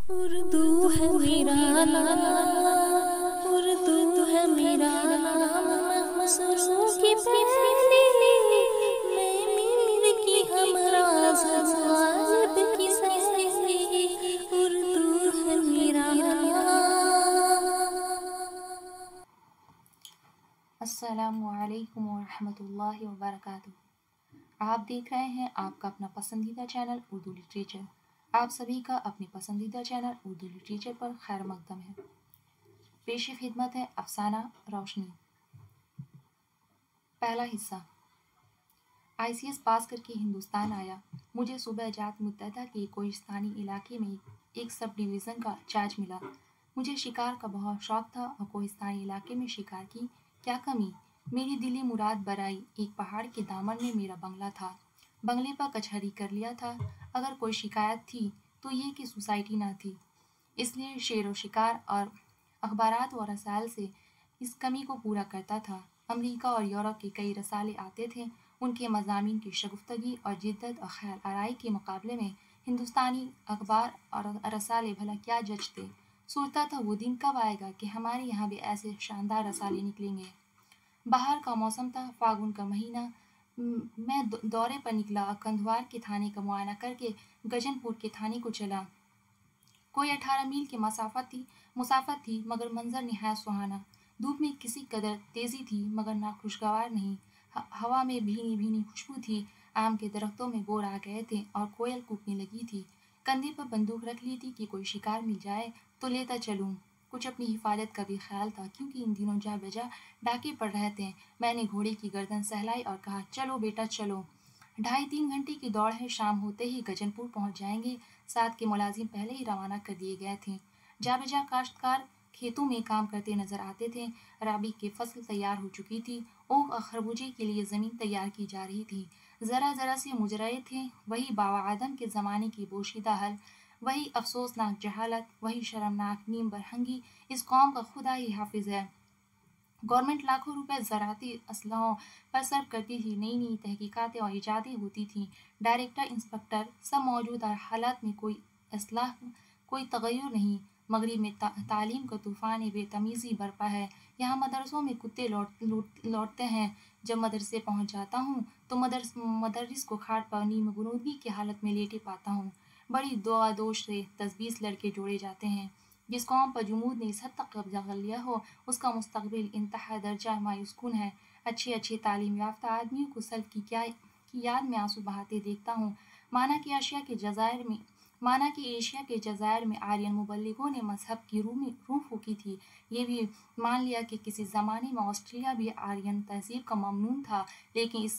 اردو ہے میرا نام، اردو ہے میرا نام، مصروں کی پہلی میں میر کی ہمراز غالب کی سہیلی، اردو ہے میرا نام۔ السلام علیکم ورحمۃ اللہ وبرکاتہ۔ آپ دیکھ رہے ہیں آپ کا اپنا پسندیدہ چینل اردو لٹریچر۔ آپ سبھی کا اپنی پسندیدہ چینل اردو لٹریچر پر خیر مقدم ہے۔ پیش خدمت ہے افسانہ روشنی۔ پہلا حصہ۔ ICS پاس کر کے ہندوستان آیا۔ مجھے صوبہ جات متحدہ کے کوہستانی علاقے میں ایک سب ڈویژن کا چارج ملا۔ مجھے شکار کا بہت شوق تھا اور کوہستانی علاقے میں شکار کی کیا کمی۔ میری دلی مراد برائی ایک پہاڑ کے دامن میں میرا بنگلہ تھا۔ بنگلے پر کچہری کر لیا تھا۔ اگر کوئی شکایت تھی تو یہ کہ سوسائٹی نہ تھی، اس لیے شیر و شکار اور اخبارات و رسائل سے اس کمی کو پورا کرتا تھا۔ امریکہ اور یورپ کے کئی رسالے آتے تھے۔ ان کے مضامین کی شگفتگی اور جدت اور خیال آرائی کے مقابلے میں ہندوستانی اخبار اور رسالے بھلا کیا جچتے۔ سوچتا تھا وہ دن کب آئے گا کہ ہمارے یہاں بھی ایسے شاندار رسالے نکلیں گے۔ بہار کا موسم تھا، فاگن کا مہینہ۔ میں دورے پر نکلا اور کندھوار کے تھانے کا معائنہ کر کے گجن پور کے تھانے کو چلا۔ کوئی 18 میل کی مسافت تھی مگر منظر نہایت سہانا۔ دھوپ میں کسی قدر تیزی تھی مگر ناخوشگوار نہیں۔ ہوا میں بھینی بھینی خوشبو تھی۔ آم کے درختوں میں بور آ گئے تھے اور کوئل کوکنے لگی تھی۔ کندھے پر بندوق رکھ لی تھی کہ کوئی شکار مل جائے تو لیتا چلوں۔ کچھ اپنی حفاظت کا بھی خیال تھا کیونکہ ان دنوں جا بجا ڈاکے پڑ رہے تھے۔ میں نے گھوڑے کی گردن سہلائی اور کہا، چلو بیٹا چلو۔ 2.5-3 گھنٹے کی دوڑ ہے، شام ہوتے ہی گجن پور پہنچ جائیں گے۔ ساتھ کے ملازم پہلے ہی روانہ کر دیے گئے تھے۔ جا بجا کاشتکار کھیتوں میں کام کرتے نظر آتے تھے۔ رابی کی فصل تیار ہو چکی تھی۔ اوک اور خربوزے کے لیے زمین تیار کی جا رہی تھی۔ ذرا ذرا سے مجرے تھے، وہی بابا آدم کے زمانے کی بوشیدہ حل، وہی افسوسناک جہالت، وہی شرمناک نیم برہنگی۔ اس قوم کا خدا ہی حافظ ہے۔ گورنمنٹ لاکھوں روپے زراعتی اسلحوں پر صرف کرتی تھی۔ نئی نئی تحقیقاتیں اور ایجادیں ہوتی تھیں۔ ڈائریکٹر، انسپکٹر سب موجود اور حالات میں کوئی اصلاح، کوئی تغیر نہیں۔ مغرب میں تعلیم کا طوفان بے تمیزی برپا ہے۔ یہاں مدرسوں میں کتے لوٹتے ہیں۔ جب مدرسے پہنچ جاتا ہوں تو مدرس کو کھاٹ پر نیم غنودگی کی حالت میں لیٹے پاتا ہوں۔ بڑی دعا دوش سے 10-20 لڑکے جوڑے جاتے ہیں۔ جس قوم پر جمود نے اس حد تک قبضہ کر لیا ہو اس کا مستقبل انتہا درجہ مایوس کن ہے۔ اچھے تعلیم یافتہ آدمیوں کو سلف کی یاد میں آنسو بہاتے دیکھتا ہوں۔ مانا کہ ایشیا کے جزائر میں آرین مبلغوں نے مذہب کی روح پھونکی تھی۔ یہ بھی مان لیا کہ کسی زمانے میں آسٹریلیا بھی آرین تہذیب کا ممنون تھا، لیکن اس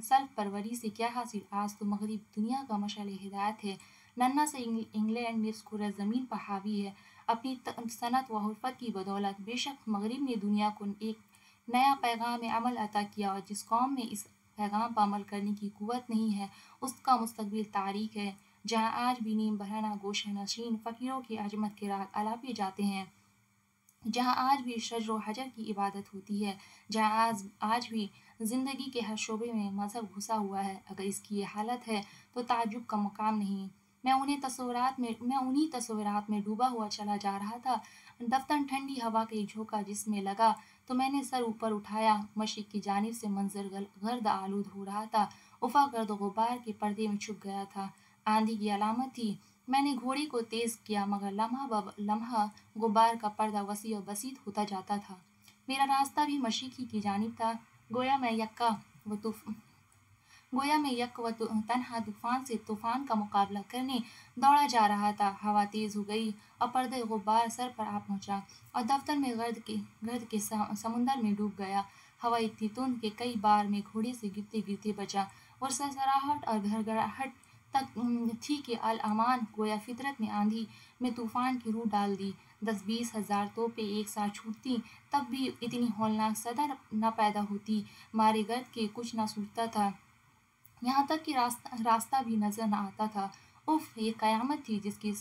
سلف پروری سے کیا حاصل؟ آج تو مغرب دنیا کا مشعل ہدایت ہے۔ ننھا سے انگلینڈ نصف کرہ زمین پر حاوی ہے اپنی صنعت و حرفت کی بدولت۔ بے شک مغرب نے دنیا کو ایک نیا پیغام عمل عطا کیا اور جس قوم میں اس پیغام پر عمل کرنے کی قوت نہیں ہے اس کا مستقبل تاریک ہے۔ جہاں آج بھی نیم برہنہ گوشہ نشین فقیروں کی عظمت کے راگ الاپے جاتے ہیں، جہاں آج بھی شجر و حجر کی عبادت ہوتی ہے، جہاں آج بھی زندگی کے ہر شعبے میں مذہب گھسا ہوا ہے، اگر اس کی یہ حالت ہے تو تعجب کا مقام نہیں۔ میں انہی تصورات میں ڈوبا ہوا چلا جا رہا تھا۔ دفتر ٹھنڈی ہوا کا ایک جھونکا جسم میں لگا تو میں نے سر اوپر اٹھایا۔ مشرق کی جانب سے منظر گرد آلود ہو رہا تھا۔ افق گرد و غبار کے پردے میں چھپ گیا تھا۔ آندھی کی علامت تھی۔ میں نے گھوڑے کو تیز کیا مگر لمحہ لمحہ غبار کا پردہ وسیع و بسیط ہوتا جاتا تھا۔ میرا راستہ بھی مشرق ہی کی جانب تھا۔ گویا میں یک و تنہا طوفان کا مقابلہ کرنے دوڑا جا رہا تھا۔ ہوا تیز ہو گئی اور پردہ غبار سر پر آ پہنچا اور دفتر میں گرد کے سمندر میں ڈوب گیا۔ ہوا اتنی تند کہ کئی بار میں گھوڑے سے گرتے گرتے بچا۔ اور سرسراہٹ اور گھڑگھڑاہٹ تک تھی کہ الامان گویا فطرت نے آندھی میں طوفان کی روح ڈال دی۔ 10-20 ہزار توپیں ایک ساتھ چھوٹتی تب بھی اتنی ہولناک صدا نہ پیدا ہوتی۔ مارے گرد کے کچھ نہ سوچتا تھا، یہاں تک کہ راستہ بھی نظر نہ آتا تھا۔ اف، یہ قیامت تھی جس کی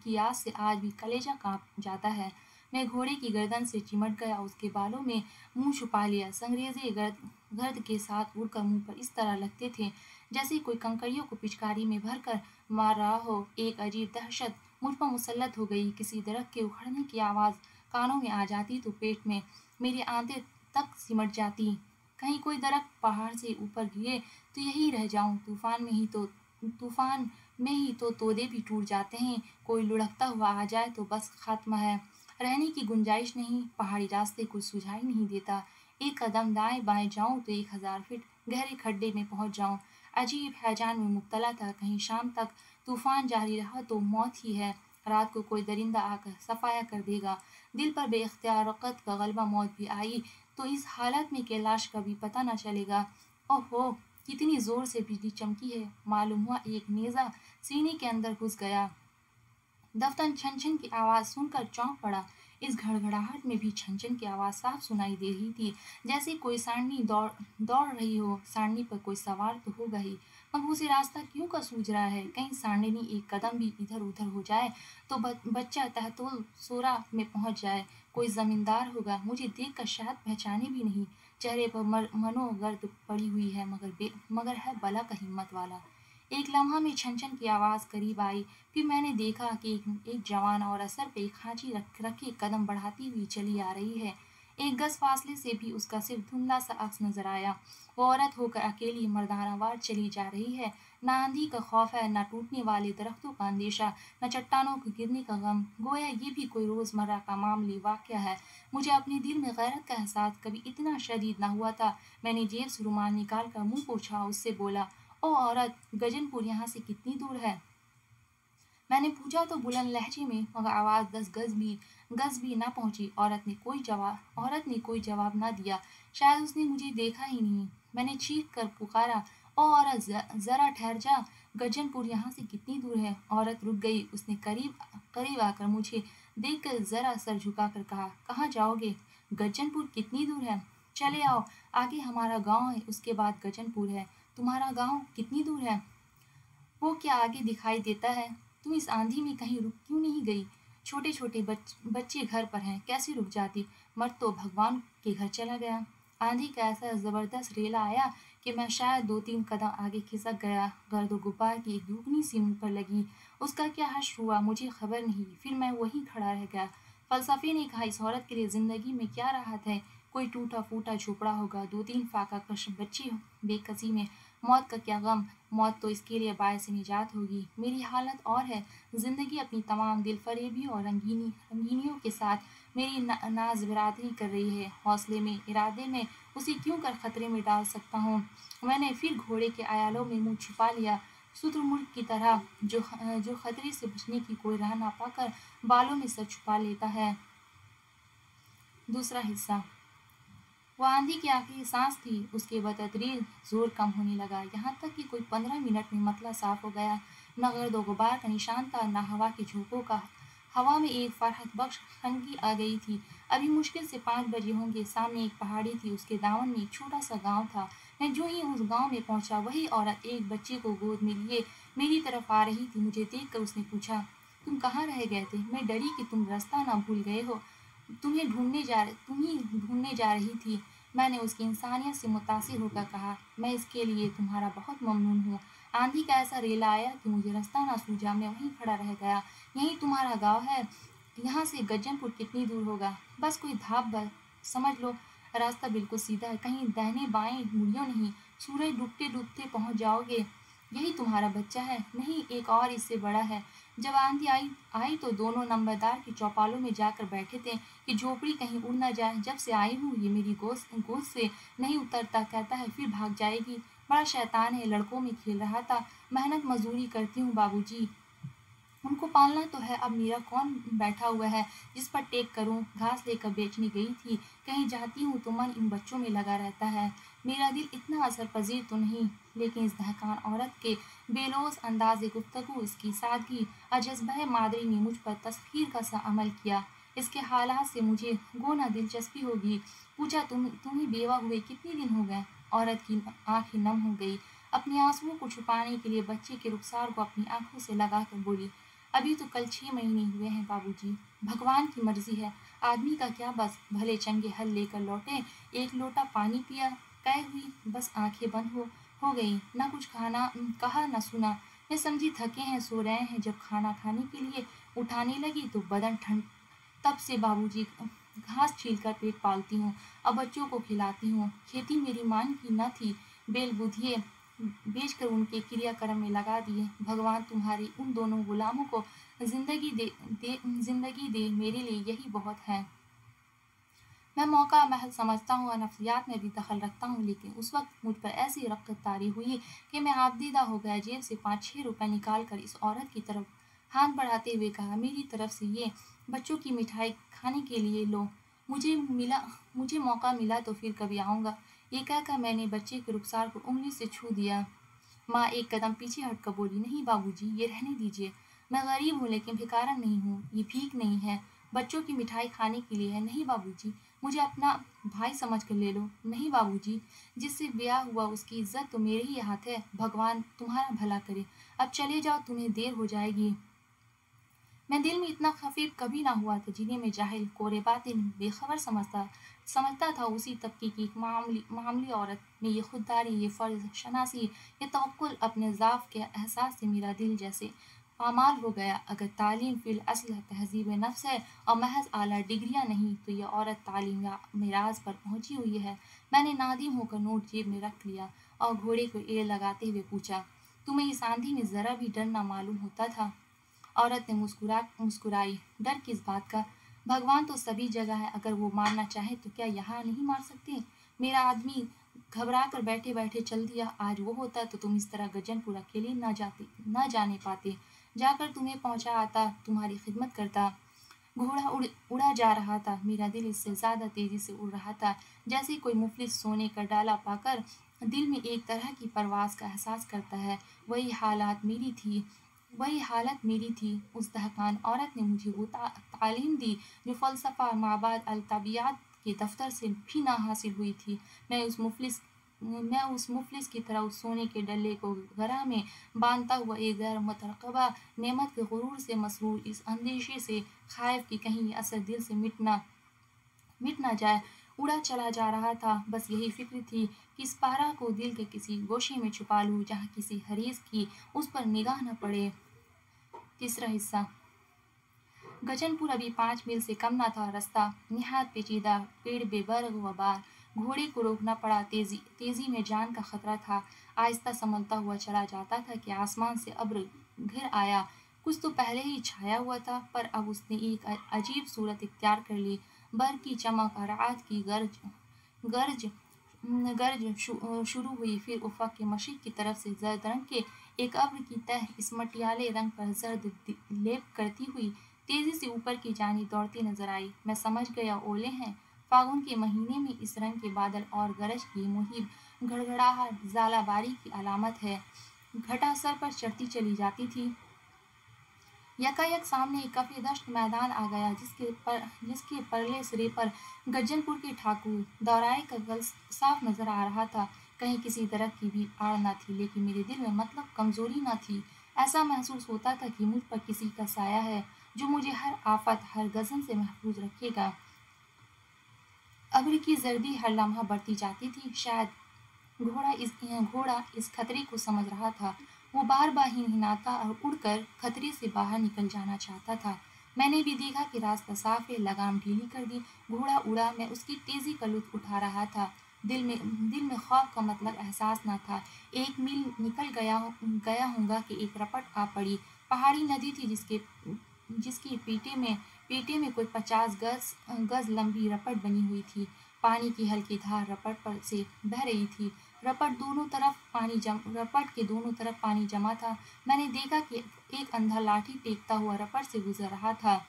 یاد سے آج بھی کلیجہ کانپ جاتا ہے۔ میں گھوڑے کی گردن سے چمٹ گیا، اس کے بالوں میں منہ چھپا لیا۔ سنگریزے گرد کے ساتھ اڑ کر منہ پر اس طرح لگتے تھے जैसे कोई कंकड़ियों को पिचकारी में भर कर मार रहा हो। एक अजीब दहशत मुझ पर मुसल्लत हो गई। किसी दरख्त के उखड़ने की आवाज़ कानों में आ जाती तो पेट में मेरी आंतें तक सिमट जाती। कहीं कोई दरख्त पहाड़ से ऊपर गिरे तो यही रह जाऊं। तूफान में ही तो तोदे भी टूट जाते हैं। कोई लुढ़कता हुआ आ जाए तो बस खत्म है, रहने की गुंजाइश नहीं। पहाड़ी रास्ते कुछ सुझाई नहीं देता। एक कदम दाएं बाएं जाऊं तो 1000 फीट गहरे खड्डे में पहुंच जाऊं। अजीब हैजान में मुब्तला था। कहीं शाम तक तूफान जारी रहा तो मौत ही है। रात को कोई दरिंदा आकर सफाया कर देगा। दिल पर बेख्तियार वक़्त का गलबा मौत भी आई तो इस हालत में कैलाश का भी पता न चलेगा। ओहो, कितनी जोर से बिजली चमकी है। मालूम हुआ एक नेज़ा सीने के अंदर घुस गया। दफ्तन छन छन की आवाज़ सुनकर चौंक पड़ा। इस घड़घड़ाहट में भी छन छन की आवाज़ साफ सुनाई दे रही थी, जैसे कोई सांडनी दौड़ रही हो। सांडनी पर कोई सवार तो होगा ही, मगर उसे रास्ता क्यों का सूझ रहा है। कहीं सांडनी एक कदम भी इधर उधर हो जाए तो बच्चा तहतुल सोरा में पहुंच जाए। कोई जमींदार होगा, मुझे देखकर शायद पहचाने भी नहीं। चेहरे पर मनोगर्द पड़ी हुई है, मगर है बला का हिम्मत वाला। एक लम्हा में छन छन की आवाज़ करीब आई। फिर मैंने देखा कि एक जवान औरत सर पे खांची रखे कदम बढ़ाती हुई चली आ रही है। एक गज फासले से भी उसका सिर्फ धुंधला सा अक्स नजर आया। वो औरत होकर अकेली मर्दानावार चली जा रही है। न आंधी का खौफ है, न टूटने वाले दरख्तों का अंदेशा, न चट्टानों के गिरने का गम। गोया ये भी कोई रोज़मर्रा का मामूली वाक़या है। मुझे अपने दिल में गैरत का एहसास कभी इतना शदीद न हुआ था। मैंने जेब से रुमाल निकाल कर मुँह पोंछा। उससे बोला, ओ औरत, गजनपुर यहाँ से कितनी दूर है? मैंने पूछा तो बुलंद लहजे में, मगर आवाज़ 10 गज भी ना पहुंची। औरत ने कोई जवाब ना दिया। शायद उसने मुझे देखा ही नहीं। मैंने चीख कर पुकारा, ओ औरत, ज़रा ठहर जा। गजनपुर यहाँ से कितनी दूर है? औरत रुक गई। उसने करीब आकर मुझे देखकर ज़रा सर झुकाकर कहा, कहाँ जाओगे? गजनपुर कितनी दूर है? चले आओ, आगे हमारा गांव है, उसके बाद गजनपुर है। तुम्हारा गांव कितनी दूर है? वो क्या आगे दिखाई देता है? तुम इस आंधी में कहीं रुक क्यों नहीं गई? छोटे छोटे बच्चे घर पर हैं, कैसे रुक जाती? मर्द तो भगवान के घर चला गया। आंधी का ऐसा ज़बरदस्त रेला आया कि मैं शायद 2-3 कदम आगे खिसक गया। गर्द गुबार की एक दुगनी सी मुँह पर लगी। उसका क्या हश्र हुआ मुझे खबर नहीं। फिर मैं वहीं खड़ा रह गया। फ़लसफ़े ने कहा, इस औरत के लिए ज़िंदगी में क्या राहत है? कोई टूटा फूटा झोपड़ा होगा, 2-3 फाका कश बच्चे बेकसी में। मौत का क्या गम? मौत तो इसके लिए बायस निजात होगी। मेरी हालत और है। ज़िंदगी अपनी तमाम दिलफरेबी और रंगीनियों के साथ मेरी नाज बिरादरी कर रही है। हौसले में, इरादे में उसे क्यों कर खतरे में डाल सकता हूँ। मैंने फिर घोड़े के आयालों में मुँह छुपा लिया, शुतुरमुर्ग की तरह, जो खतरे से बचने की कोई राह ना पाकर बालों में सर छुपा लेता है। दूसरा हिस्सा। वो आंधी की आखिरी सांस थी। उसके बतदरीज जोर कम होने लगा, यहाँ तक कि कोई 15 मिनट में मतला साफ हो गया। न गर्द गुबार का निशान था, न हवा के झोंकों का। हवा में एक फरहत बख्श खनगी आ गई थी। अभी मुश्किल से 5 बजे होंगे। सामने एक पहाड़ी थी, उसके दामन में एक छोटा सा गांव था। मैं जो ही उस गांव में पहुंचा, वही औरत एक बच्चे को गोद में लिए मेरी तरफ आ रही थी। मुझे देखकर उसने पूछा, तुम कहाँ रह गए थे? मैं डरी कि तुम रास्ता ना भूल गए हो। तुम्ही ढूंढने जा रही थी। मैंने उसकी इंसानियत से मुतासिर होकर कहा, मैं इसके लिए तुम्हारा बहुत ममनून हूँ। आंधी का ऐसा रेला आया कि मुझे रास्ता ना सूझा। मैं वहीं खड़ा रह गया। यही तुम्हारा गांव है? यहाँ से गज्जनपुर कितनी दूर होगा? बस कोई धाप भर समझ लो। रास्ता बिल्कुल सीधा है, कहीं दाहिने बाएं मुड़ियो नहीं। सूरज डूबते डूबते पहुँच जाओगे। यही तुम्हारा बच्चा है? नहीं, एक और इससे बड़ा है। जब आंधी आई तो दोनों नंबरदार की चौपालों में जाकर बैठे थे कि झोपड़ी कहीं उड़ न जाए। जब से आई हूँ ये मेरी गोद से नहीं उतरता, कहता है फिर भाग जाएगी। बड़ा शैतान है, लड़कों में खेल रहा था। मेहनत मजदूरी करती हूँ बाबूजी, उनको पालना तो है। अब मेरा कौन बैठा हुआ है जिस पर टेक करूं? घास लेकर बेचने गई थी। कहीं जाती हूँ तो मन इन बच्चों में लगा रहता है। मेरा दिल इतना असर पजीर तो नहीं, लेकिन इस दहकान औरत के बेलोस अंदाज़ गुफ्तगू, इसकी सादगी, अजज़बा मादरी ने मुझ पर तस्खीर का सा अमल किया। इसके हालात से मुझे गोना दिलचस्पी होगी। पूछा, तुम्हें बेवा हुए कितने दिन हो गए? औरत की आंखें नम हो गई। अपने आंसुओं को छुपाने के लिए बच्चे के रुखसार को अपनी आंखों से लगाकर बोली, अभी तो कल 6 महीने हुए हैं बाबूजी। भगवान की मर्जी है, आदमी का क्या बस। भले चंगे हल लेकर लौटे, एक लोटा पानी पिया, कै हुई, बस आंखें बंद हो हो गई, ना कुछ खाना कहा न सुना। मैं समझी थके हैं, सो रहे हैं। जब खाना खाने के लिए उठाने लगी तो बदन ठंड। तब से बाबूजी घास छीलकर पेट पालती हूँ, अब बच्चों को खिलाती हूँ। खेती मेरी मान की न थी, बेल बुधिये बेचकर उनके क्रियाक्रम में लगा दिए। भगवान तुम्हारी उन दोनों गुलामों को जिंदगी दे, मेरे लिए यही बहुत है। मैं मौका महल समझता हूँ और नफ्सियात में भी दखल रखता हूँ, लेकिन उस वक्त मुझ पर ऐसी रक़्क़त तारी हुई कि मैं आबदीदा हो गया। जेब से 5-6 रुपए निकाल कर इस औरत की तरफ हाथ बढ़ाते हुए कहा, मेरी तरफ से ये बच्चों की मिठाई खाने के लिए लो, मुझे मौका मिला तो फिर कभी आऊँगा। ये कहकर मैंने बच्चे के रुखसार को उंगली से छू दिया। माँ एक कदम पीछे हटकर बोली, नहीं बाबूजी, ये रहने दीजिए। मैं गरीब हूँ लेकिन भिखारन नहीं हूँ, ये भीख नहीं है, बच्चों की मिठाई खाने के लिए है। नहीं बाबूजी, मुझे अपना भाई समझ कर ले लो। नहीं बाबूजी, जिससे ब्याह हुआ उसकी इज्जत तो मेरे ही हाथ है। भगवान तुम्हारा भला करे, अब चले जाओ, तुम्हें देर हो जाएगी। मैं दिल में इतना खफीफ कभी ना हुआ था, जिन्हें मैं जाहिल, कोरे बातिन, बेखबर समझता था। उसी तबके की एक मामूली औरत में ये खुददारी, ये फ़र्ज़ शनासी, ये तवक्कुल अपने ज़ाफ़ के एहसास से मेरा दिल जैसे पामाल हो गया। अगर तालीम फ़िल अस्ल तहज़ीब नफ्स है और महज आला डिग्रियाँ नहीं, तो यह औरत तालीम या मिराज पर पहुँची हुई है। मैंने नादिम होकर नोट जेब में रख लिया और घोड़े को एड़ लगाते हुए पूछा, तुम्हें इस आंधी में ज़रा भी डर न मालूम होता था? औरत ने मुस्कुराई। डर किस बात का? भगवान तो सभी जगह है, अगर वो मारना चाहे तो क्या यहाँ नहीं मार सकते? मेरा आदमी घबरा कर बैठे बैठे चल दिया। आज वो होता तो तुम इस तरह गजनपुर अकेले न जाने पाते। जाकर तुम्हें पहुँचा आता, तुम्हारी खिदमत करता। घोड़ा उड़ा जा रहा था, मेरा दिल इससे ज़्यादा तेज़ी से उड़ रहा था जैसे कोई मुफलिस सोने का डाला पाकर दिल में एक तरह की परवास का एहसास करता है। वही हालत मेरी थी। उस दहकान औरत ने मुझे वो तालीम दी जो फ़लसफ़ा माबाद अल-तबियात के दफ्तर से भी ना हासिल हुई थी। मैं उस मुफलिस की तरह उस सोने के डल्ले को गरा में बांधता हुआ एक गैर मुतरक़बा नेमत के गुरूर से मसरूर, इस अंदेशे से खाइफ कि कहीं ये असर दिल से मिट ना जाए, उड़ा चला जा रहा था। बस यही फिक्र थी कि इस पारा को दिल के किसी गोशे में छुपा लूँ, जहाँ किसी हरीस की उस पर निगाह न पड़े। तीसरा हिस्सा। गजनपुर अभी 5 मील से कम न था। रास्ता निहायत पेचीदा, पेड़ बेबर्ग व बार। घोड़े को रोकना पड़ा। तेजी में जान का खतरा था। आहिस्ता संभलता हुआ चला जाता था कि आसमान से अब्र घिर आया। कुछ तो पहले ही छाया हुआ था, पर अब उसने एक अजीब सूरत इख्तियार कर ली। बर्फ की चमक और रात की गर्ज शुरू हुई। फिर उफ़क़ के मशरिक़ की तरफ से जर्द रंग के एक अब्र की तह इस मटियाले रंग पर जर्द लेप करती हुई तेज़ी से ऊपर की जानिब दौड़ती नजर आई। मैं समझ गया, ओले हैं। फागुन के महीने में इस रंग के बादल और गरज की मुहिब घड़घड़ाहट ज़ालाबारी की अलामत है। घटा सर पर चढ़ती चली जाती थी। यकायक सामने एक कफ़े-दश्त मैदान आ गया, जिसके परले सिरे पर गज्जनपुर के ठाकुर दौराए का गल साफ नजर आ रहा था। कहीं किसी तरह की भी आड़ न थी, लेकिन मेरे दिल में मतलब कमजोरी न थी। ऐसा महसूस होता था कि मुझ पर किसी का साया है, जो मुझे हर आफत, हर गज़न से महफूज रखेगा। अब्र की जर्दी हर लम्हा बढ़ती जाती थी। शायद घोड़ा इस खतरे को समझ रहा था। वो बार बार हिनहिनाता और उड़कर खतरे से बाहर निकल जाना चाहता था। मैंने भी देखा कि रास्ता साफ है, लगाम ढीली कर दी। घोड़ा उड़ा, मैं उसकी तेज़ी का लुत्फ़ उठा रहा था। दिल में खौफ का मतलब एहसास न था। 1 मील निकल गया होऊंगा कि एक रपट आ पड़ी। पहाड़ी नदी थी, जिसकी पेटे में कोई 50 गज लंबी रपट बनी हुई थी। पानी की हल्की धार रपट पर से बह रही थी। रपट के दोनों तरफ पानी जमा था। मैंने देखा कि एक अंधा लाठी टेकता हुआ रपट से गुजर रहा था।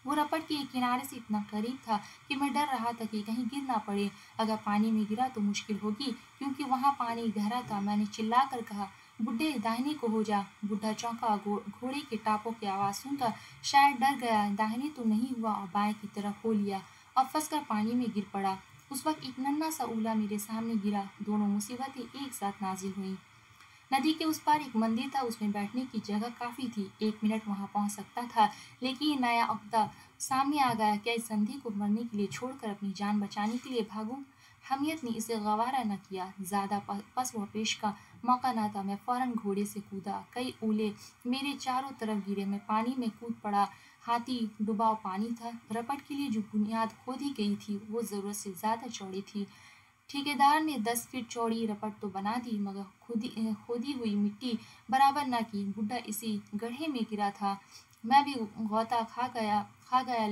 वो रपट के एक किनारे से इतना करीब था कि मैं डर रहा था कि कहीं गिर ना पड़े। अगर पानी में गिरा तो मुश्किल होगी, क्योंकि वहाँ पानी गहरा था। मैंने चिल्लाकर कहा, बुड्ढे, दाहिने को हो जा। बुड्ढा चौंका। घोड़े के टापों की आवाज़ सुनकर शायद डर गया। दाहिने तो नहीं हुआ और बाएं की तरफ हो लिया और फंसकर पानी में गिर पड़ा। उस वक्त एक नन्हा सा उला मेरे सामने गिरा। दोनों मुसीबतें एक साथ नाजिल हुईं। नदी के उस पार एक मंदिर था, उसमें बैठने की जगह काफ़ी थी। 1 मिनट वहाँ पहुँच सकता था, लेकिन ये नया अक़दा सामने आ गया। क्या इस संधि को मरने के लिए छोड़कर अपनी जान बचाने के लिए भागूं? حمیت نے اسے گوارا نہ کیا، زیادہ پس و پیش کا موقع نہ تھا، میں فوراً گھوڑے سے کودا، کئی اولے میرے چاروں طرف گرے، میں پانی میں کود پڑا، ہاتھی ڈباؤ پانی تھا، رپٹ کے لیے جو بنیاد کھودی گئی تھی وہ ضرورت سے زیادہ چوڑی تھی۔ ٹھیکیدار نے 10 فٹ چوڑی رپٹ تو بنا دی مگر کھودی ہوئی مٹی برابر نہ کی، بڈھا اسی گڑھے میں گرا تھا، میں بھی غوطہ کھا گیا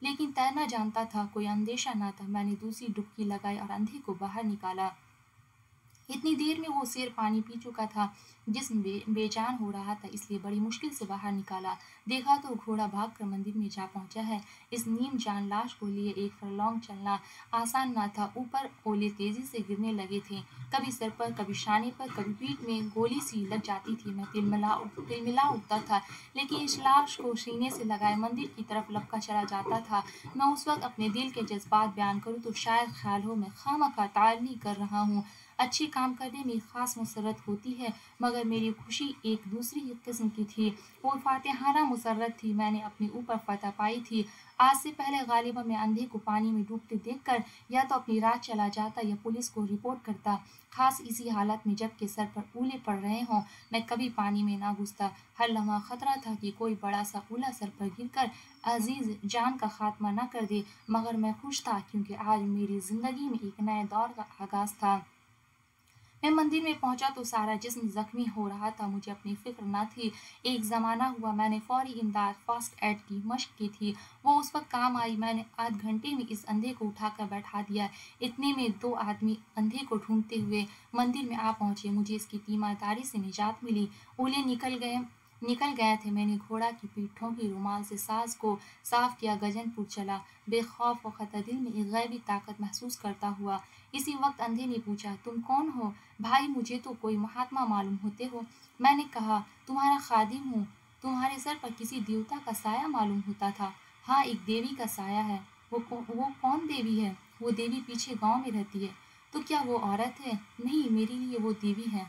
لیکن تیرنا جانتا تھا، کوئی اندیشہ نہ تھا۔ میں نے دوسری ڈبکی لگائی اور اندھے کو باہر نکالا۔ اتنی دیر میں وہ شیر پانی پی چکا تھا، جسم بے جان ہو رہا تھا، اس لیے بڑی مشکل سے باہر نکالا۔ دیکھا تو گھوڑا بھاگ کر مندر میں جا پہنچا ہے۔ اس نیم جان لاش کو لیے 1 فرلانگ چلنا آسان نہ تھا، اوپر اولے تیزی سے گرنے لگے تھے، کبھی سر پر، کبھی شانے پر، کبھی پیٹھ میں گولی سی لگ جاتی تھی۔ میں تلملا اٹھتا تھا، لیکن اس لاش کو سینے سے لگائے مندر کی طرف لپکا چلا جاتا تھا۔ میں اس وقت اپنے دل کے جذبات بیان کروں تو شاید خیال ہو میں خواہ تعالی کر رہا ہوں۔ اچھے کام کرنے میں خاص مسرت ہوتی ہے، مگر میری خوشی ایک دوسری قسم کی تھی، وہ فاتحانہ مسرت تھی۔ میں نے اپنے اوپر فتح پائی تھی۔ آج سے پہلے غالباً میں اندھے کو پانی میں ڈوبتے دیکھ کر یا تو اپنی راہ چلا جاتا یا پولیس کو رپورٹ کرتا، خاص اسی حالت میں جب کہ سر پر اولے پڑ رہے ہوں۔ میں کبھی پانی میں نہ گھستا، ہر لمحہ خطرہ تھا کہ کوئی بڑا سا اولا سر پر گر کر عزیز جان کا خاتمہ نہ کر دے، مگر میں خوش تھا کیونکہ آج میری زندگی میں ایک نئے دور کا آغاز تھا۔ میں مندر میں پہنچا تو سارا جسم زخمی ہو رہا تھا، مجھے اپنی فکر نہ تھی۔ ایک زمانہ ہوا میں نے فوری امداد فرسٹ ایڈ کی مشق کی تھی، وہ اس وقت کام آئی۔ میں نے آدھ گھنٹے میں اس اندھے کو اٹھا کر بیٹھا دیا۔ اتنے میں 2 آدمی اندھے کو ڈھونڈتے ہوئے مندر میں آ پہنچے، مجھے اس کی تیمارداری سے نجات ملی۔ اولے نکل گئے تھے، میں نے گھوڑا کی پیٹھ ٹھونکی، رومال سے سانس کو صاف کیا، گجن پور چلا، بے خوف و خطر، دل میں ایک غیبی طاقت محسوس کرتا ہوا۔ اسی وقت اندھے نے پوچھا، تم کون ہو؟ بھائی مجھے تو کوئی مہاتما معلوم ہوتے ہو۔ میں نے کہا، تمہارا خادم ہوں۔ تمہارے سر پر کسی دیوتا کا سایہ معلوم ہوتا تھا۔ ہاں، ایک دیوی کا سایہ ہے۔ وہ کون دیوی ہے؟ وہ دیوی پیچھے گاؤں میں رہتی ہے۔ تو کیا وہ عورت ہے؟ نہیں، میرے لیے وہ دیوی ہے۔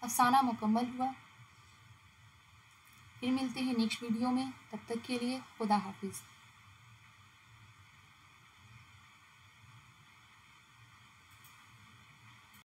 افسانہ مکمل ہوا۔ پھر ملتے ہیں نیکسٹ ویڈیو میں، تب تک کے لیے خدا حافظ۔